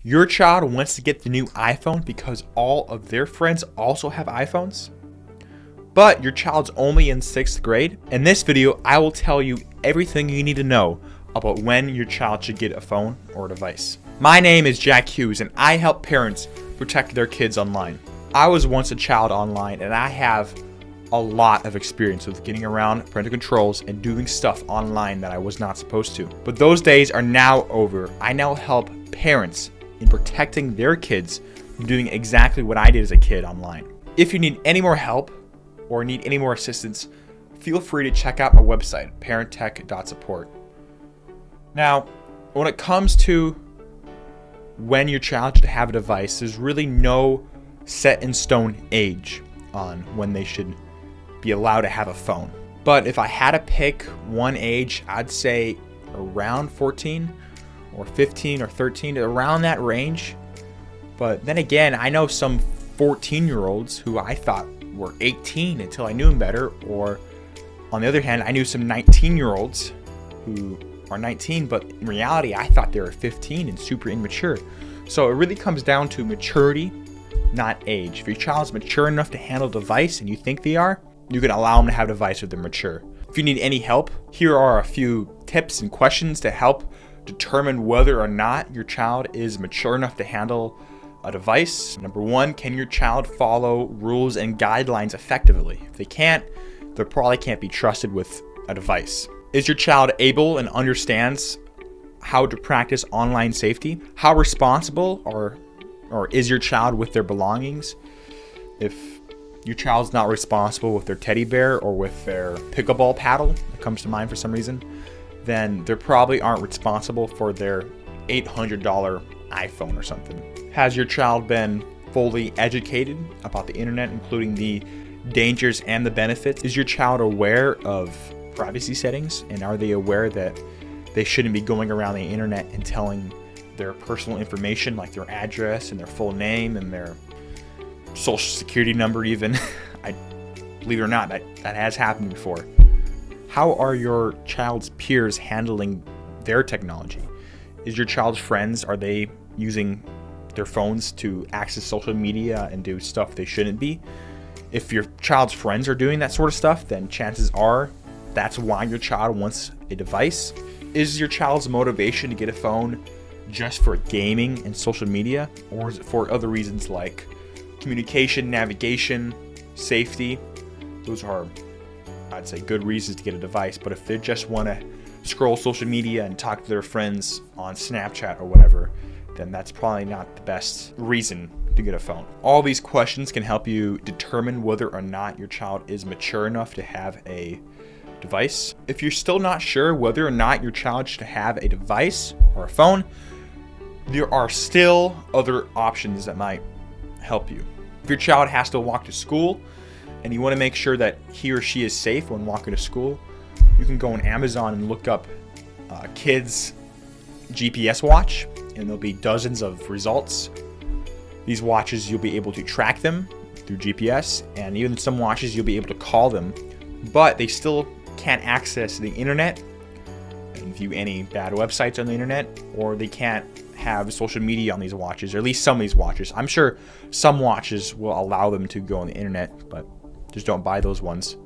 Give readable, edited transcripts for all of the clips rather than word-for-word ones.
Your child wants to get the new iPhone because all of their friends also have iPhones, but your child's only in 6th grade. In this video, I will tell you everything you need to know about when your child should get a phone or a device. My name is Jack Hughes, and I help parents protect their kids online. I was once a child online, and I have a lot of experience with getting around parental controls and doing stuff online that I was not supposed to. But those days are now over. I now help parents in protecting their kids from doing exactly what I did as a kid online. If you need any more help or need any more assistance, feel free to check out my website, parenttech.support. Now, when it comes to when your child should have a device, there's really no set in stone age on when they should be allowed to have a phone. But if I had to pick one age, I'd say around 14 or 15 or 13, around that range. But then again, I know some 14-year-olds who I thought were 18 until I knew them better. Or on the other hand, I knew some 19-year-olds who are 19, but in reality, I thought they were 15 and super immature. So it really comes down to maturity, not age. If your child's mature enough to handle a device and you think they are, you can allow them to have a device if they're mature. If you need any help, here are a few tips and questions to help determine whether or not your child is mature enough to handle a device. Number one, can your child follow rules and guidelines effectively? If they can't, they probably can't be trusted with a device. Is your child able and understands how to practice online safety? How responsible or is your child with their belongings? If your child's not responsible with their teddy bear or with their pickleball paddle, that comes to mind for some reason, then they probably aren't responsible for their $800 iPhone or something. Has your child been fully educated about the internet, including the dangers and the benefits? Is your child aware of privacy settings, and are they aware that they shouldn't be going around the internet and telling their personal information, like their address and their full name and their social security number even? I believe it or not, that has happened before. How are your child's peers handling their technology? Is your child's friends, are they using their phones to access social media and do stuff they shouldn't be? If your child's friends are doing that sort of stuff, then chances are that's why your child wants a device. Is your child's motivation to get a phone just for gaming and social media, or is it for other reasons like communication, navigation, safety? Those are, I'd say, good reasons to get a device. But if they just want to scroll social media and talk to their friends on Snapchat or whatever, then that's probably not the best reason to get a phone. All these questions can help you determine whether or not your child is mature enough to have a device. If you're still not sure whether or not your child should have a device or a phone, there are still other options that might help you. If your child has to walk to school and you want to make sure that he or she is safe when walking to school, you can go on Amazon and look up kids GPS watch, and there'll be dozens of results. These watches, you'll be able to track them through GPS, and even some watches you'll be able to call them, but they still can't access the internet and view any bad websites on the internet, or they can't have social media on these watches, or at least some of these watches. I'm sure some watches will allow them to go on the internet, but just don't buy those ones.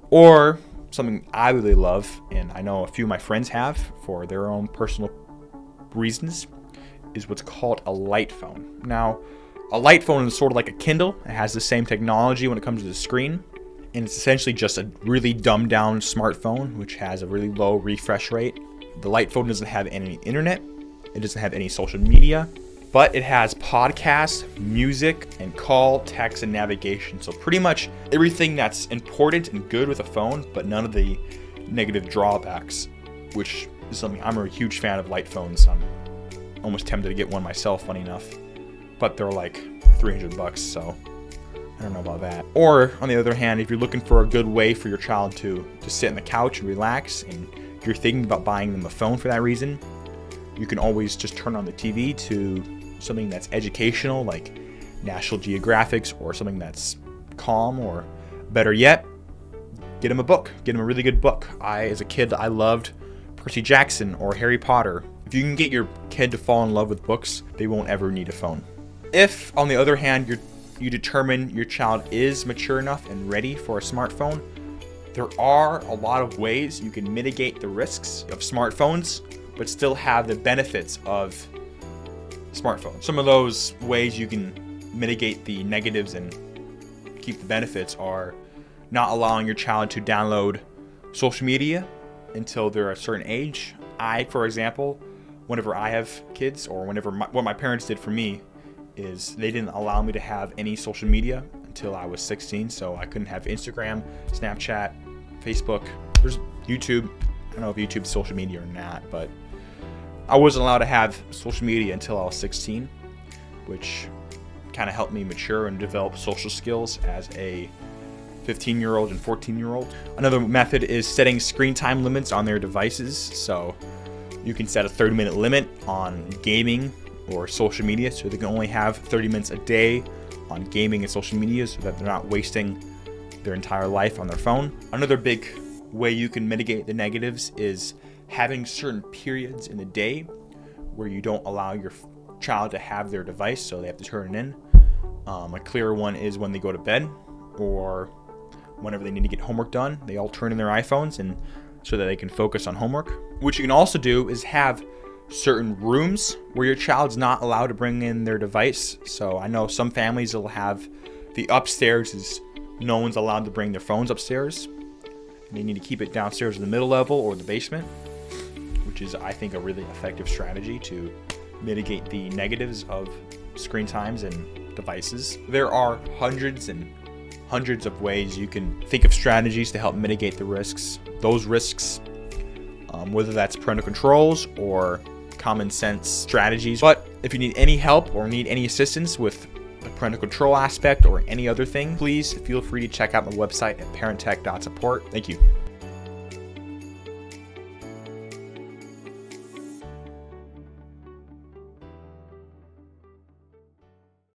Or something I really love, and I know a few of my friends have for their own personal reasons, is what's called a light phone. Now, a light phone is sort of like a Kindle. It has the same technology when it comes to the screen, and it's essentially just a really dumbed down smartphone which has a really low refresh rate. The light phone doesn't have any internet, it doesn't have any social media, but it has podcasts, music, and call, text, and navigation. So pretty much everything that's important and good with a phone, but none of the negative drawbacks, which is something I'm a huge fan of light phones. I'm almost tempted to get one myself, funny enough, but they're like $300, so I don't know about that. Or on the other hand, if you're looking for a good way for your child to sit on the couch and relax, and you're thinking about buying them a phone for that reason, you can always just turn on the TV to something that's educational, like National Geographic's, or something that's calm, or better yet, get him a book. Get him a really good book. As a kid, I loved Percy Jackson or Harry Potter. If you can get your kid to fall in love with books, they won't ever need a phone. If, on the other hand, you determine your child is mature enough and ready for a smartphone, there are a lot of ways you can mitigate the risks of smartphones, but still have the benefits of smartphones. Some of those ways you can mitigate the negatives and keep the benefits are not allowing your child to download social media until they're a certain age. For example, whenever I have kids, or what my parents did for me is they didn't allow me to have any social media until I was 16, so I couldn't have Instagram, Snapchat, Facebook. There's YouTube. I don't know if YouTube's social media or not, but I wasn't allowed to have social media until I was 16, which kind of helped me mature and develop social skills as a 15-year-old and 14-year-old. Another method is setting screen time limits on their devices. So you can set a 30-minute limit on gaming or social media, so they can only have 30 minutes a day on gaming and social media so that they're not wasting their entire life on their phone. Another big way you can mitigate the negatives is having certain periods in the day where you don't allow your child to have their device, so they have to turn it in. A clearer one is when they go to bed, or whenever they need to get homework done, they all turn in their iPhones and so that they can focus on homework. What you can also do is have certain rooms where your child's not allowed to bring in their device. So I know some families will have the upstairs is no one's allowed to bring their phones upstairs. And they need to keep it downstairs in the middle level or the basement, which is, I think, a really effective strategy to mitigate the negatives of screen times and devices. There are hundreds and hundreds of ways you can think of strategies to help mitigate the risks. Those risks, whether that's parental controls or common sense strategies. But if you need any help or need any assistance with the parental control aspect or any other thing, please feel free to check out my website at parenttech.support. Thank you.